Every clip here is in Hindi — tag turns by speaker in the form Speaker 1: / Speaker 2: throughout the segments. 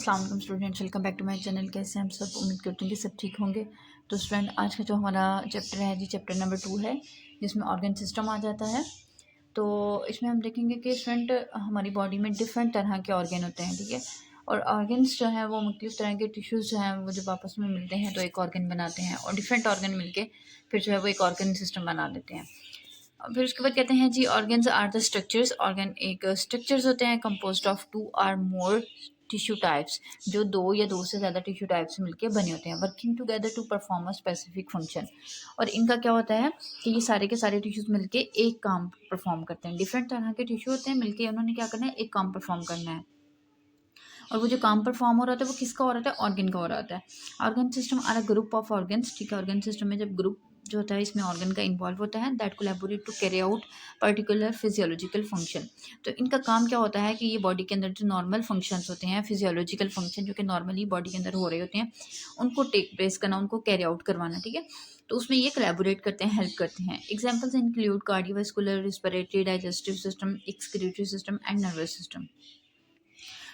Speaker 1: अस्सलाम वालेकुम students, welcome back to my channel. कैसे हैं हम सब? उम्मीद करते हैं कि सब ठीक होंगे। तो स्टूडेंट, आज का जो हमारा चैप्टर है जी, चैप्टर नंबर 2 है, जिसमें ऑर्गन सिस्टम आ जाता है। तो इसमें हम देखेंगे कि स्टूडेंट हमारी बॉडी में डिफरेंट तरह के ऑर्गन होते हैं, ठीक है। और ऑर्गन्स जो हैं वो मुख्तलिफ तरह के टिश्यूज़ जो हैं वो जब आपस में मिलते हैं तो एक ऑर्गन बनाते हैं, और डिफरेंट ऑर्गन मिलके फिर जो है वो एक ऑर्गन सिस्टम बना देते हैं। और फिर उसके बाद कहते हैं जी, organs are the structures. Organ एक स्ट्रक्चर्स होते हैं composed of 2 or more tissue types, जो 2 या 2 से ज़्यादा टिश्यू टाइप्स मिलके बने होते हैं, working together to perform a specific function. और इनका क्या होता है कि ये सारे के सारे टिश्यूज़ मिलके एक काम परफॉर्म करते हैं। डिफरेंट तरह के टिश्यू होते हैं, मिलके उन्होंने क्या करना है, एक काम परफॉर्म करना है। और वो जो काम परफॉर्म हो रहा होता है वो किसका हो रहा होता है? ऑर्गन का हो रहा होता है। Organ system are a group of organs, ठीक है। ऑर्गन सिस्टम में जब ग्रुप जो होता है इसमें ऑर्गन का इन्वॉल्व होता है, that collaborate to carry out particular physiological function. तो इनका काम क्या होता है कि ये बॉडी के अंदर जो नॉर्मल फंक्शंस होते हैं, फिजियोलॉजिकल फंक्शन जो कि नॉर्मली बॉडी के अंदर हो रहे होते हैं, उनको टेक प्लेस करना, उनको कैरी आउट करवाना, ठीक है। तो उसमें ये कोलैबोरेट करते हैं, हेल्प करते हैं। Examples include cardiovascular, respiratory, digestive system, excretory system and nervous system.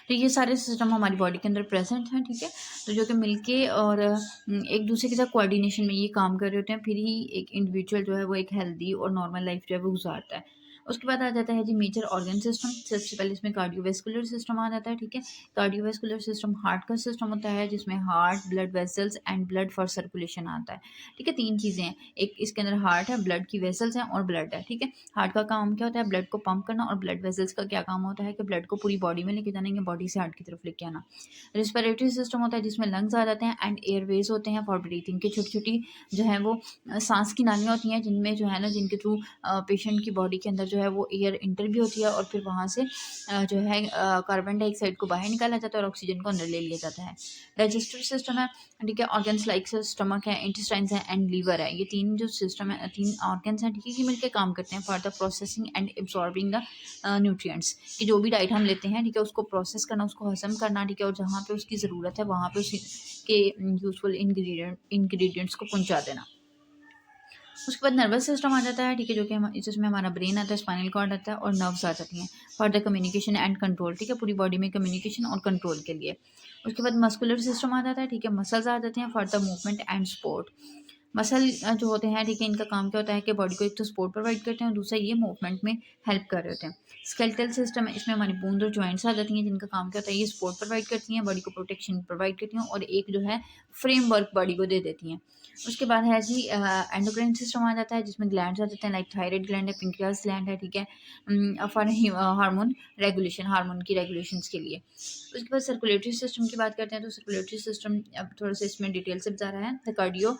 Speaker 1: तो ये सारे सिस्टम हमारी बॉडी के अंदर प्रेजेंट हैं, ठीक है। तो जो कि मिलके और एक दूसरे के साथ कोऑर्डिनेशन में ये काम कर रहे होते हैं, फिर ही एक इंडिविजुअल जो है वो एक हेल्दी और नॉर्मल लाइफ जो है वो गुजारता है। उसके बाद आ जाता है जी मेजर ऑर्गन सिस्टम। सबसे पहले इसमें कार्डियोवैस्कुलर सिस्टम आ जाता है, ठीक है। कार्डियोवैस्कुलर सिस्टम हार्ट का सिस्टम होता है, जिसमें heart, blood vessels and blood for circulation आता है, ठीक है। 3 चीज़ें हैं, एक इसके अंदर हार्ट है, ब्लड की वेसल्स हैं और ब्लड है, ठीक है। हार्ट का काम क्या होता है? ब्लड को पंप करना। और ब्लड वेसल्स का क्या काम होता है कि ब्लड को पूरी बॉडी में लेके जाना, बॉडी से हार्ट की तरफ लेके आना। रिस्पिरेटरी सिस्टम होता है, जिसमें लंग्स आ जाते हैं, एंड एयरवेज होते हैं फॉर ब्रीथिंग के। छोटी छोटी जो है वो सांस की नालियाँ होती हैं, जिनमें जो है ना, जिनके थ्रू पेशेंट की बॉडी के अंदर जो है वो एयर इंटर भी होती है, और फिर वहाँ से जो है कार्बन डाइऑक्साइड को बाहर निकाला जाता है और ऑक्सीजन को अंदर ले लिया जाता है। डाइजेस्टिव सिस्टम है, ठीक है। ऑर्गन्स लाइक स्टमक है, इंटेस्टाइन्स है एंड लीवर है। ये 3 जो सिस्टम है, 3 ऑर्गन्स हैं, ठीक है, ये मिलकर काम करते हैं for the processing and absorbing the nutrients, कि जो भी डाइट हम लेते हैं, ठीक है, उसको प्रोसेस करना, उसको हजम करना, ठीक है, और जहाँ पे उसकी ज़रूरत है वहाँ पे उसके यूजफुल इंग्रेडिएंट्स को पहुँचा देना। उसके बाद नर्वस सिस्टम आ जाता है, ठीक है, जो कि जिसमें हमारा ब्रेन आता है, स्पाइनल कॉर्ड आता है और नर्व्स आ जाती हैं for the communication and control, ठीक है, पूरी बॉडी में कम्युनिकेशन और कंट्रोल के लिए। उसके बाद मस्कुलर सिस्टम आ जाता है, ठीक है, मसल्स आ जाते हैं for the movement and sport. Muscle जो होते हैं, ठीक है, इनका काम क्या होता है कि बॉडी को एक तो सपोर्ट प्रोवाइड करते हैं और दूसरा ये मूवमेंट में हेल्प कर रहे होते हैं। स्केलेटल सिस्टम है, इसमें हमारी बोन्स और जॉइंट्स आ जाती हैं, जिनका काम क्या होता है, ये सपोर्ट प्रोवाइड करती हैं, बॉडी को प्रोटेक्शन प्रोवाइड करती हैं और एक जो है फ्रेमवर्क बॉडी को दे देती हैं। उसके बाद है जी एंडोक्राइन सिस्टम आ जाता है, जिसमें ग्लैंड्स आ जाते हैं, लाइक थायराइड ग्लैंड है, पेंक्रियास ग्लैंड है, ठीक है, फॉर हार्मोन रेगुलेशन, हार्मोन की रेगुलेशंस के लिए। उसके बाद सर्कुलेटरी सिस्टम की बात करते हैं, तो सर्कुलेटरी सिस्टम अब थोड़ा सा इसमें डिटेल से बता रहा है।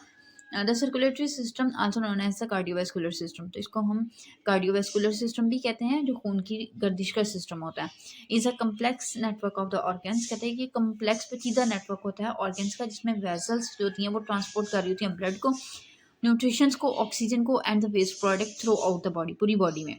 Speaker 1: The circulatory system also known as the cardiovascular system. तो इसको हम कार्डियोवैस्कुलर सिस्टम भी कहते हैं, जो खून की गर्दिश का सिस्टम होता है। Is a complex network of the organs, कहते हैं कि कम्प्लेक्स पेचीदा नेटवर्क होता है ऑर्गन्स का, जिसमें वेसल्स जो होती हैं वो ट्रांसपोर्ट कर रही होती हैं ब्लड को, न्यूट्रिशंस को, ऑक्सीजन को and the waste product throughout the body, पूरी बॉडी में।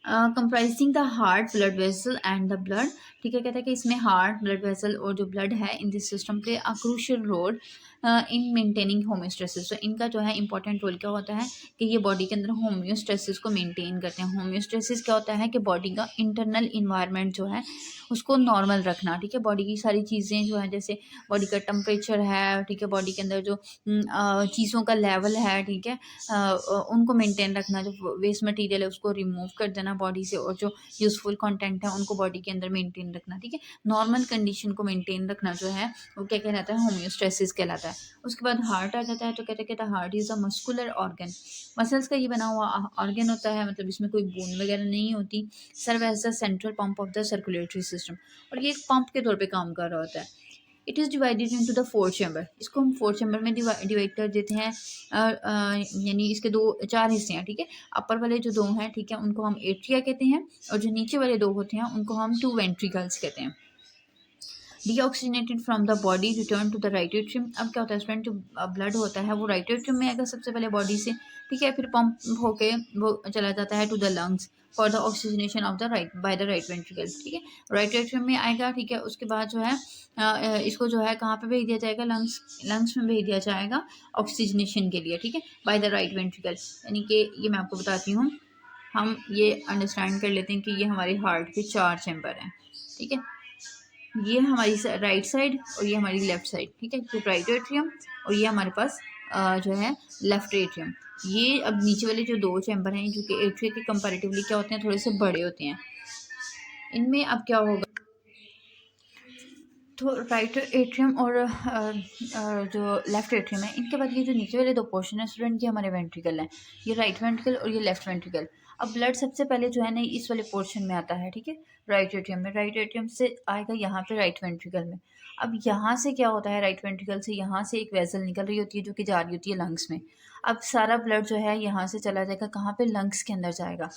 Speaker 1: Comprising the heart, blood vessel and the blood, ठीक है। कहता है कि इसमें हार्ट, ब्लड वेसल और जो ब्लड है in this system play a crucial role in maintaining homeostasis. तो इनका जो है इंपॉर्टेंट रोल क्या होता है कि ये बॉडी के अंदर होम्योस्टेसिस को मेंटेन करते हैं। होम्योस्टेसिस क्या होता है कि बॉडी का इंटरनल इन्वायरमेंट जो है उसको नॉर्मल रखना, ठीक है। बॉडी की सारी चीज़ें जो है, जैसे बॉडी का टेम्परेचर है, ठीक है, बॉडी के अंदर जो चीज़ों का लेवल है, ठीक है, उनको मेंटेन रखना, जो वेस्ट मटेरियल है उसको रिमूव कर देना बॉडी से, और जो यूज़फुल कंटेंट है उनको बॉडी के अंदर मेंटेन रखना, ठीक है। नॉर्मल कंडीशन को मेंटेन रखना जो है वो क्या कहलाता है? होम्योस्टेसिस कहलाता है। उसके बाद हार्ट आ जाता है, तो कहते हैं heart is a muscular organ. Muscles का ये बना हुआ ऑर्गन होता है, मतलब इसमें कोई बोन वगैरह नहीं होती। Serve as the central pump of the circulatory system, और ये एक पंप के तौर पे काम कर रहा होता है। It is divided into the 4 chamber. इसको हम 4 चैम्बर में डिवाइड कर देते हैं, यानी इसके 4 हिस्से हैं, ठीक है। अपर वाले जो 2 हैं, ठीक है, उनको हम एट्रिया कहते हैं, और जो नीचे वाले 2 होते हैं उनको हम 2 वेंट्रिकल्स कहते हैं। Deoxygenated from the body return to the right atrium. अब क्या होता है स्टूडेंट, जो ब्लड होता है वो राइट एट्रियम में आएगा सबसे पहले बॉडी से, ठीक है, फिर पंप होके वो चला जाता है to the lungs for the oxygenation of the right by the right ventricle, ठीक है। राइट एट्रियम में आएगा, ठीक है। उसके बाद जो है इसको जो है कहाँ पे भेज दिया जाएगा? लंग्स में भेज दिया जाएगा ऑक्सीजनेशन के लिए, ठीक है, बाय द राइट वेंट्रिकल। यानी कि ये मैं आपको बताती हूँ, हम ये अंडरस्टैंड कर लेते हैं कि ये हमारे हार्ट के 4 चैम्बर हैं, ठीक है। ये हमारी राइट साइड और ये हमारी लेफ्ट साइड, ठीक है, तो राइट एट्रियम और ये हमारे पास जो है लेफ्ट एट्रियम। ये अब नीचे वाले जो दो चैम्बर हैं जो कि एट्रिया के कंपैरेटिवली क्या होते हैं, थोड़े से बड़े होते हैं। इनमें अब क्या होगा, तो राइट एट्रियम और जो लेफ्ट एट्रियम है, इनके बाद ये जो नीचे वाले दो पोर्शन है स्टूडेंट, ये हमारे वेंट्रिकल हैं, ये राइट वेंट्रिकल और ये लेफ्ट वेंट्रिकल। अब ब्लड सबसे पहले जो है ना इस वाले पोर्शन में आता है, ठीक है, राइट एट्रियम में, राइट एट्रियम से आएगा यहाँ पे राइट वेंट्रिकल में। अब यहाँ से क्या होता है, राइट वेंट्रिकल से यहाँ से एक वेसल निकल रही होती है जो कि जा रही होती है लंग्स में। अब सारा ब्लड जो है यहाँ से चला जाएगा कहाँ पे, लंग्स के अंदर जाएगा।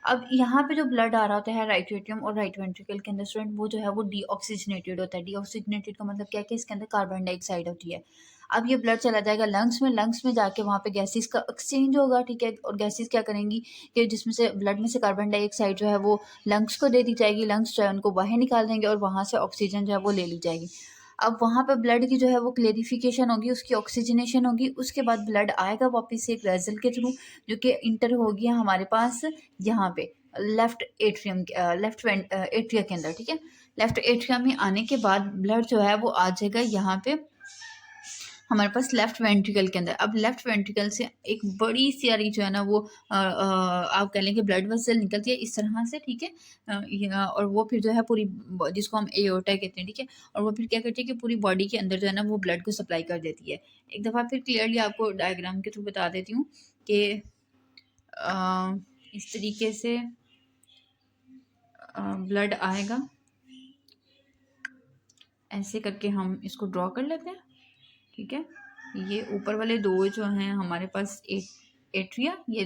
Speaker 1: अब यहाँ पे जो ब्लड आ रहा होता है राइट एट्रियम और राइट वेंट्रिकल के अंदर स्टूडेंट, वो जो है वो डीऑक्सीजनेटेड होता है। डीऑक्सीजनेटेड का मतलब क्या है कि इसके अंदर कार्बन डाइऑक्साइड होती है। अब ये ब्लड चला जाएगा लंग्स में, लंग्स में जाके वहाँ पे गैसेस का एक्सचेंज होगा, ठीक है, और गैसेस क्या करेंगी कि जिसमें से ब्लड में से कार्बन डाइऑक्साइड जो है वो लंग्स को दे दी जाएगी, लंग्स जो है उनको बाहर निकाल देंगे और वहाँ से ऑक्सीजन जो है वो ले ली जाएगी। अब वहाँ पे ब्लड की जो है वो क्लेरिफिकेशन होगी, उसकी ऑक्सीजनेशन होगी, उसके बाद ब्लड आएगा वापस से एक वेसल के थ्रू जो कि इंटर हो गया हमारे पास यहाँ पे लेफ्ट एट्रियम, लेफ्ट एट्रिया के अंदर, ठीक है। लेफ्ट एट्रिया में आने के बाद ब्लड जो है वो आ जाएगा यहाँ पे हमारे पास लेफ्ट वेंट्रिकल के अंदर। अब लेफ्ट वेंट्रिकल से एक बड़ी सारी जो है ना वो आप कह लेंगे ब्लड वेसल निकलती है इस तरह से, ठीक है, और वो फिर जो है पूरी जिसको हम एओर्टा कहते हैं, ठीक है, और वो फिर क्या करती है कि पूरी बॉडी के अंदर जो है ना वो ब्लड को सप्लाई कर देती है। एक दफ़ा फिर क्लियरली आपको डायग्राम के थ्रू बता देती हूँ कि इस तरीके से ब्लड आएगा, ऐसे करके हम इसको ड्रॉ कर लेते हैं, ठीक है। ये ऊपर वाले दो जो हैं हमारे पास एट्रिया, ये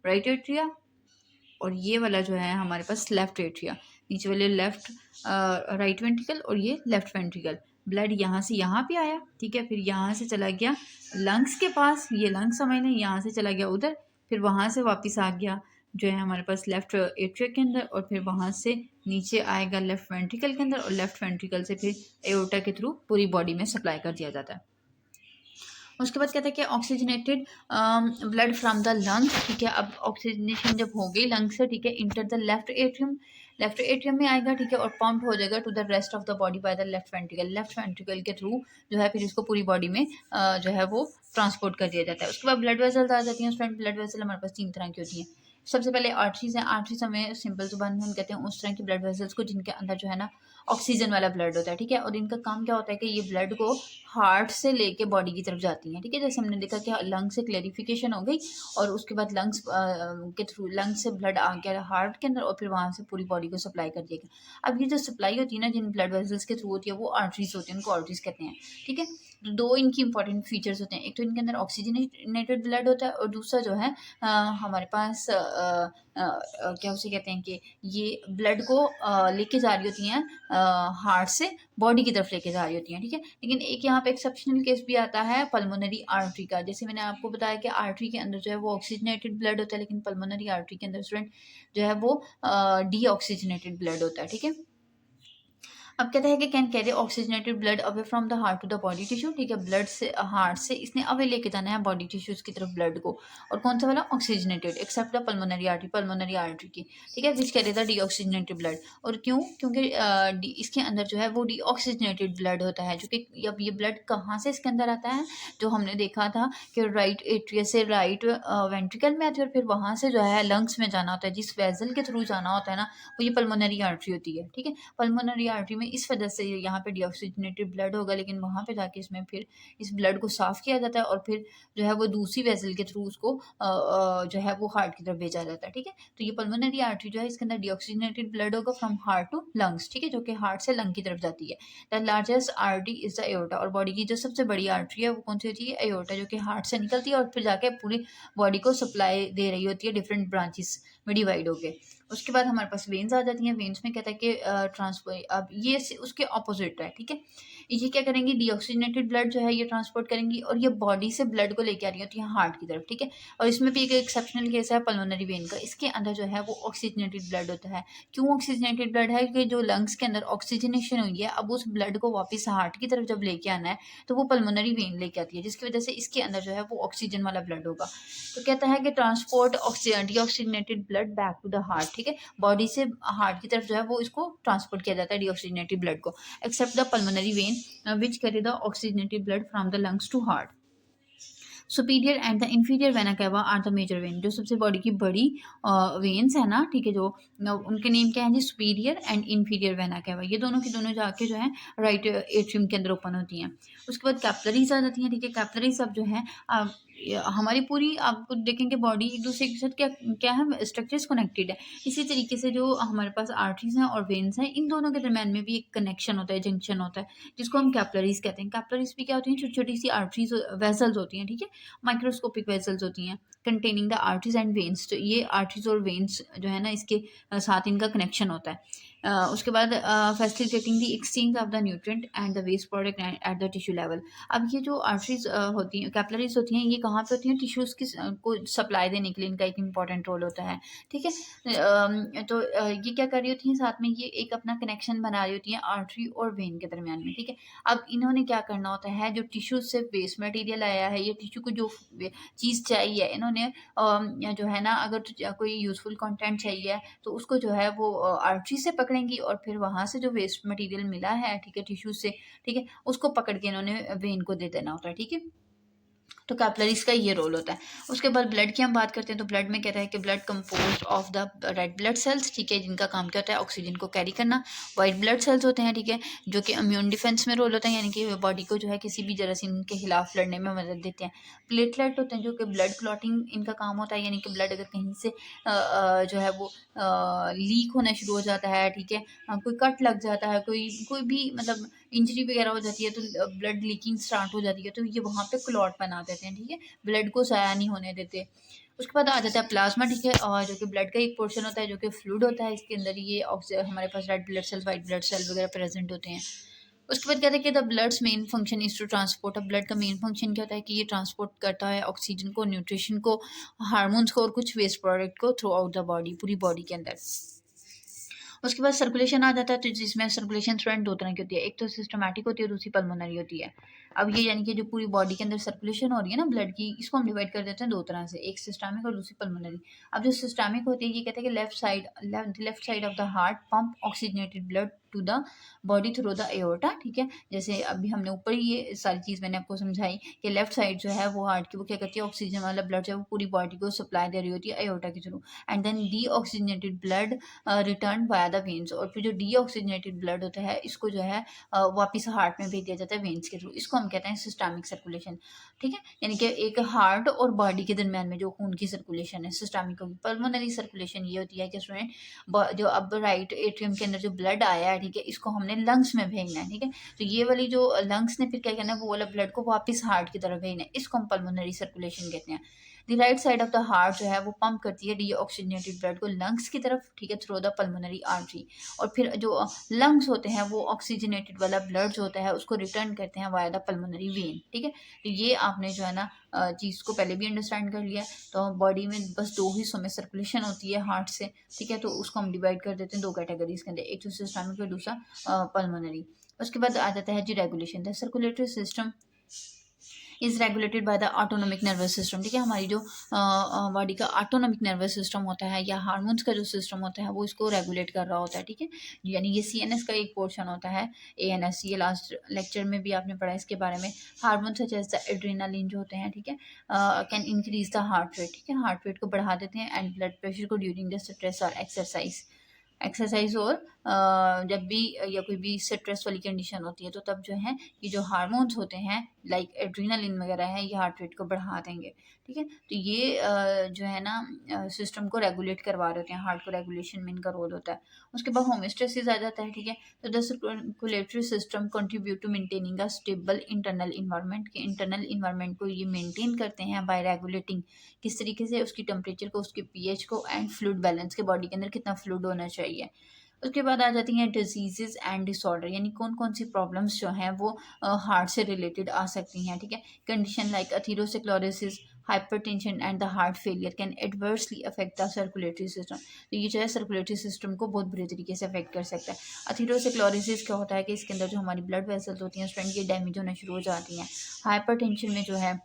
Speaker 1: राइट एट्रिया, और ये वाला जो है हमारे पास लेफ्ट एट्रिया, नीचे वाले लेफ्ट राइट वेंट्रिकल और ये लेफ्ट वेंट्रिकल। ब्लड यहाँ से यहाँ पे आया, ठीक है, फिर यहाँ से चला गया लंग्स के पास, ये लंग्स समझ लें, यहाँ से चला गया उधर, फिर वहाँ से वापस आ गया जो है हमारे पास लेफ्ट एट्रिया के अंदर, और फिर वहाँ से नीचे आएगा लेफ्ट वेंट्रिकल के अंदर, और लेफ्ट वेंट्रिकल से फिर एओर्टा के थ्रू पूरी बॉडी में सप्लाई कर दिया जाता है। उसके बाद कहता है कि oxygenated blood from the lungs, ठीक है। अब ऑक्सीजनेशन जब हो गई लंग्स से, ठीक है, enter the left atrium, left atrium में आएगा, ठीक है, और पंप हो जाएगा to the rest of the body by the left ventricle. Left ventricle के थ्रू जो है फिर इसको पूरी बॉडी में जो है वो ट्रांसपोर्ट कर दिया जाता है। उसके बाद ब्लड वेसल्स आ जाती हैं स्टूडेंट। ब्लड वेसल हमारे पास 3 तरह की होती हैं। सबसे पहले आर्टरीज हैं। आर्टरीज हमें सिंपल जुबान में हम कहते हैं उस तरह की ब्लड वेसल्स को जिनके अंदर जो है ना ऑक्सीजन वाला ब्लड होता है, ठीक है, और इनका काम क्या होता है कि ये ब्लड को हार्ट से लेके बॉडी की तरफ जाती हैं, ठीक है। जैसे हमने देखा कि लंग से क्लेरिफिकेशन हो गई और उसके बाद लंग्स के थ्रू लंग से ब्लड आ गया हार्ट के अंदर और फिर वहाँ से पूरी बॉडी को सप्लाई कर दिया गया। अब ये जो सप्लाई होती है ना जिन ब्लड वेसल्स के थ्रू होती है वो आर्टरीज होती है, उनको आर्टरीज कहते हैं, ठीक है। तो 2 इनकी इंपॉर्टेंट फीचर्स होते हैं, एक तो इनके अंदर ऑक्सीजनेटेड ब्लड होता है और दूसरा जो है हमारे पास क्या उसे कहते हैं कि ये ब्लड को लेके जा रही होती हैं हार्ट से बॉडी की तरफ लेके जा रही होती हैं, ठीक है। लेकिन एक यहाँ पे एक्सेप्शनल केस भी आता है पल्मोनरी आर्टरी का। जैसे मैंने आपको बताया कि आर्टरी के अंदर जो है वो ऑक्सीजनेटेड ब्लड होता है, लेकिन पल्मोनरी आर्टरी के अंदर स्टूडेंट जो है वो डीऑक्सीजनेटेड ब्लड होता है, ठीक है। अब कहता है कि can carry oxygenated blood away from the heart to the body tissue, ठीक है, ब्लड से हार्ट से इसने अवे लेके जाना है बॉडी टिश्यूज की तरफ ब्लड को, और कौन सा वाला oxygenated, except the pulmonary artery की, ठीक है, which carry the deoxygenated blood. और क्यों, क्योंकि इसके अंदर जो है वो डीऑक्सीजनेटेड ब्लड होता है, जो कि अब ये ब्लड कहाँ से इसके अंदर आता है, जो हमने देखा था कि राइट एट्रिया से राइट वेंट्रिकल में आती है और फिर वहाँ से जो है लंग्स में जाना होता है, जिस वेसल के थ्रू जाना होता है ना वो ये पल्मोनरी आर्टरी होती है, ठीक है। पल्मोनरी आर्टरी में इस वजह से यहाँ पे डीऑक्सीजनेटेड ब्लड होगा, लेकिन वहाँ पे जाके इसमें फिर इस ब्लड को साफ किया जाता है और फिर जो है वो दूसरी वेसल के थ्रू उसको जो है वो हार्ट की तरफ भेजा जाता है, ठीक है। तो ये पल्मोनरी आर्टरी जो है इसके अंदर डीऑक्सीजनेटेड ब्लड होगा फ्रॉम हार्ट टू लंग्स, ठीक है, जो कि हार्ट से लंग की तरफ जाती है। The largest artery is the aorta, और बॉडी की जो सबसे बड़ी आर्टरी है वो कौन सी होती है, एओर्टा, जो कि हार्ट से निकलती है और फिर जाके पूरी बॉडी को सप्लाई दे रही होती है डिफरेंट ब्रांचेस में डिवाइड होके। उसके बाद हमारे पास वेन्स आ जाती हैं। वेन्स में कहता है कि ट्रांसफर, अब ये उसके ऑपोजिट है, ठीक है। ये क्या करेंगी, डीऑक्सीजनेटेड ब्लड जो है ये ट्रांसपोर्ट करेंगी और ये बॉडी से ब्लड को लेके आ रही होती है हार्ट की तरफ, ठीक है। और इसमें भी एक एक्सेप्शनल केस है पल्मोनरी वेन का, इसके अंदर जो है वो ऑक्सीजनेटेड ब्लड होता है। क्यों ऑक्सीजनेटेड ब्लड है, कि जो लंग्स के अंदर ऑक्सीजनेशन हुई है, अब उस ब्लड को वापस हार्ट की तरफ जब लेके आना है तो वो पल्मोनरी वेन लेके आती है, जिसकी वजह से इसके अंदर जो है वो ऑक्सीजन वाला ब्लड होगा। तो कहता है कि transport deoxygenated blood back to the heart, ठीक है। बॉडी से हार्ट की तरफ जो है वो इसको ट्रांसपोर्ट किया जाता है डीऑक्सीजनेटेड ब्लड को, except the pulmonary vein which carry the oxygenated blood from the lungs to heart. Superior and the inferior vena cava are the major vein. जो सबसे बॉडी की बड़ी वेन्स है ना, ठीक है, जो उनके नेम क्या है जी, superior and inferior vena cava. ये दोनों की दोनों जाके जो है राइट एट्रियम के अंदर ओपन होती हैं। उसके बाद कैपिलरीज आ जाती हैं, ठीक है। कैपिलरीज अब जो है हमारी पूरी आपको देखेंगे बॉडी एक दूसरे के साथ क्या क्या है, स्ट्रक्चर्स कनेक्टेड है। इसी तरीके से जो हमारे पास आर्टरीज हैं और वेन्स हैं, इन दोनों के दरम्यान में भी एक कनेक्शन होता है, जंक्शन होता है, जिसको हम कैपिलरीज कहते हैं। कैपिलरीज भी क्या होती हैं, छोटी छोटी सी आर्टरीज वेसल्स होती हैं, ठीक है, माइक्रोस्कोपिक वेसल्स होती हैं containing the arteries and veins. तो ये आर्टरीज और वेन्स जो है ना, इसके साथ इनका कनेक्शन होता है। उसके बाद facilitating the exchange of the nutrient and the waste product at the tissue level. अब ये जो आर्टरीज होती हैं, कैपिलरीज होती हैं, ये कहाँ पे होती हैं, टिश्यूज़ की को सप्लाई देने के लिए इनका एक इंपॉर्टेंट रोल होता है, ठीक है। तो ये क्या कर रही होती हैं, साथ में ये एक अपना कनेक्शन बना रही होती हैं आर्टरी और वेन के दरमियान में, ठीक है। अब इन्होंने क्या करना होता है, जो टिश्यू से वेस्ट मटेरियल आया है, ये टिश्यू को जो चीज़ चाहिए, इन्होंने जो है ना, अगर कोई यूज़फुल कंटेंट चाहिए तो उसको जो है वो आर्टरी से पकड़ेंगी और फिर वहाँ से जो वेस्ट मटेरियल मिला है, ठीक है, टिश्यू से, ठीक है, उसको पकड़ के इन्होंने वेन को दे देना होता है, ठीक है। तो कैपिलरीज का ये रोल होता है। उसके बाद ब्लड की हम बात करते हैं, तो ब्लड में कहता है कि blood compose of the red blood cells, ठीक है, जिनका काम क्या होता है, ऑक्सीजन को कैरी करना। वाइट ब्लड सेल्स होते हैं, ठीक है, जो कि इम्यून डिफेंस में रोल होता है, यानी कि बॉडी को जो है किसी भी जरासीम के खिलाफ लड़ने में मदद देते हैं। प्लेटलेट होते हैं जो कि ब्लड क्लॉटिंग इनका काम होता है, यानी कि ब्लड अगर कहीं से जो है वो लीक होना शुरू हो जाता है, ठीक है, कोई कट लग जाता है, कोई कोई भी मतलब इंजरी वगैरह हो जाती है, तो ब्लड लीकिंग स्टार्ट हो जाती है, तो ये वहाँ पे क्लॉट बना देते हैं, ठीक है, ब्लड को ज़ाया नहीं होने देते। उसके बाद आ जाता है प्लाज्मा, ठीक है, और जो कि ब्लड का एक पोर्शन होता है, जो कि फ्लूइड होता है, इसके अंदर ये हमारे पास red blood cell, white blood cell वगैरह प्रेजेंट होते हैं। उसके बाद कहते हैं कि the blood's main function is to transport. अब ब्लड का मेन फंक्शन क्या होता है कि ये ट्रांसपोर्ट करता है ऑक्सीजन को, न्यूट्रिशन को, हार्मोन्स को और कुछ वेस्ट प्रोडक्ट को थ्रू आउट द बॉडी, पूरी बॉडी के अंदर। उसके बाद सर्कुलेशन आ जाता है, तो जिसमें सर्कुलेशन स्टूडेंट दो तरह की होती है, एक तो सिस्टमैटिक होती है, दूसरी पल्मोनरी होती है। अब ये यानी कि जो पूरी बॉडी के अंदर सर्कुलेशन हो रही है ना ब्लड की, इसको हम डिवाइड कर देते हैं दो तरह से, एक सिस्टमिक और दूसरी पल्मोनरी। अब जो सिस्टमिक होती है, ये कहते हैं कि left side of the heart pump oxygenated blood to the body through the aorta, ठीक है। जैसे अभी हमने ऊपर ही ये सारी चीज़ मैंने आपको समझाई कि लेफ्ट साइड जो है वो हार्ट की, वो क्या करती है, ऑक्सीजन वाला ब्लड जो है वो पूरी बॉडी को सप्लाई दे रही होती है एओर्टा के through, and then deoxygenated blood return via the veins. और फिर जो डी ऑक्सीजनेटेड ब्लड होता है, इसको जो है वापस हार्ट में भेज दिया जाता है वेन्स के थ्रू। इसको हम कहते हैं सिस्टमिक सर्कुलेशन, ठीक है, यानी कि एक हार्ट और बॉडी के दरमियान में जो खून की सर्कुलेशन है सिस्टमिक होगी। पल्मोनरी सर्कुलेशन ये होती है कि स्टूडेंट जो अब राइट एट्रियम के अंदर जो ब्लड आया है, ठीक है, इसको हमने लंग्स में भेजना है, ठीक है, तो ये वाली जो लंग्स ने फिर क्या करना है, वो वाला ब्लड को वापस हार्ट की तरफ भेजना है, इसको हम पल्मोनरी सर्कुलेशन कहते हैं। The right side of the heart जो है वो पंप करती है डीऑक्सीजनेटेड ब्लड को लंग्स की तरफ, ठीक है, थ्रू द पल्मोनरी आर्टरी। और फिर जो लंग्स होते हैं वो ऑक्सीजनेटेड वाला ब्लड जो होता है उसको रिटर्न करते हैं वाया द पल्मोनरी वेन, ठीक है। तो ये आपने जो है ना चीज़ को पहले भी अंडरस्टैंड कर लिया। तो बॉडी में बस दो हिस्सों में सर्कुलेशन होती है हार्ट से, ठीक है, तो उसको हम डिवाइड कर देते हैं दो कैटेगरीज के अंदर, एक तो सिस्टमिक और दूसरा पल्मोनरी। उसके बाद आ जाता है जी regulation. The circulatory system is regulated by the autonomic nervous system, ठीक है, हमारी जो बॉडी का ऑटोनोमिक नर्वस सिस्टम होता है या हार्मोन्स का जो सिस्टम होता है वो इसको रेगुलेट कर रहा होता है, ठीक है। यानी ये CNS का एक पोर्शन होता है, ANS, ये लास्ट लेक्चर में भी आपने पढ़ा इसके बारे में। Hormone such as the adrenaline जो होते हैं, ठीक है, can increase the heart rate, ठीक है, हार्ट रेट को बढ़ा देते हैं, एंड ब्लड प्रेशर को ड्यूरिंग द स्ट्रेस और एक्सरसाइज और जब भी या कोई भी स्ट्रेस वाली कंडीशन होती है, तो तब जो है ये जो हार्मोन्स होते हैं लाइक एड्रीनालिन वगैरह है, ये हार्ट रेट को बढ़ा देंगे, ठीक है। तो ये जो है ना सिस्टम को रेगुलेट करवा रहे होते हैं, हार्ट को रेगुलेशन में इनका रोल होता है। उसके बाद होम्योस्टेसिस आ जाता है, ठीक है। तो the circulatory system contribute to maintaining a stable internal environment, के इंटरनल इन्वायरमेंट को ये मेंटेन करते हैं बाय रेगुलेटिंग, किस तरीके से, उसकी टेम्परेचर को, उसके pH को, एंड फ्लूइड बैलेंस के, बॉडी के अंदर कितना फ्लूइड होना चाहिए। उसके बाद आ जाती हैं डिजीज़ एंड डिसऑर्डर, यानी कौन कौन सी प्रॉब्लम्स जो हैं वो हार्ट से रिलेटेड आ सकती हैं, ठीक है। Condition like atherosclerosis, hypertension and the heart failure can adversely affect the circulatory system. तो ये जो है सर्कुलेटरी सिस्टम को बहुत बुरी तरीके से अफेक्ट कर सकता है। अथीरोस्क्लेरोसिस क्या होता है कि इसके अंदर जो हमारी ब्लड वेसल्स होती हैं स्टूडेंट, ये डैमेज होना शुरू हो जाती हैं। हाइपरटेंशन में जो है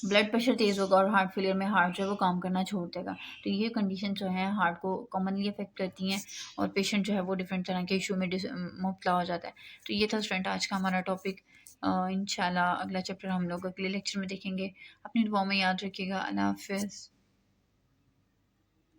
Speaker 1: ब्लड प्रेशर तेज़ होगा और हार्ट फेलियर में हार्ट जो है वो काम करना छोड़ देगा। तो ये कंडीशन जो है हार्ट को कॉमनली अफेक्ट करती हैं और पेशेंट जो है वो डिफरेंट तरह के इशू में मुब्तला हो जाता है। तो ये था स्टूडेंट आज का हमारा टॉपिक। इंशाल्लाह अगला चैप्टर हम लोग अगले लेक्चर में देखेंगे। अपनी दुआओं में याद रखिएगा। अल्लाह हाफ़िज़।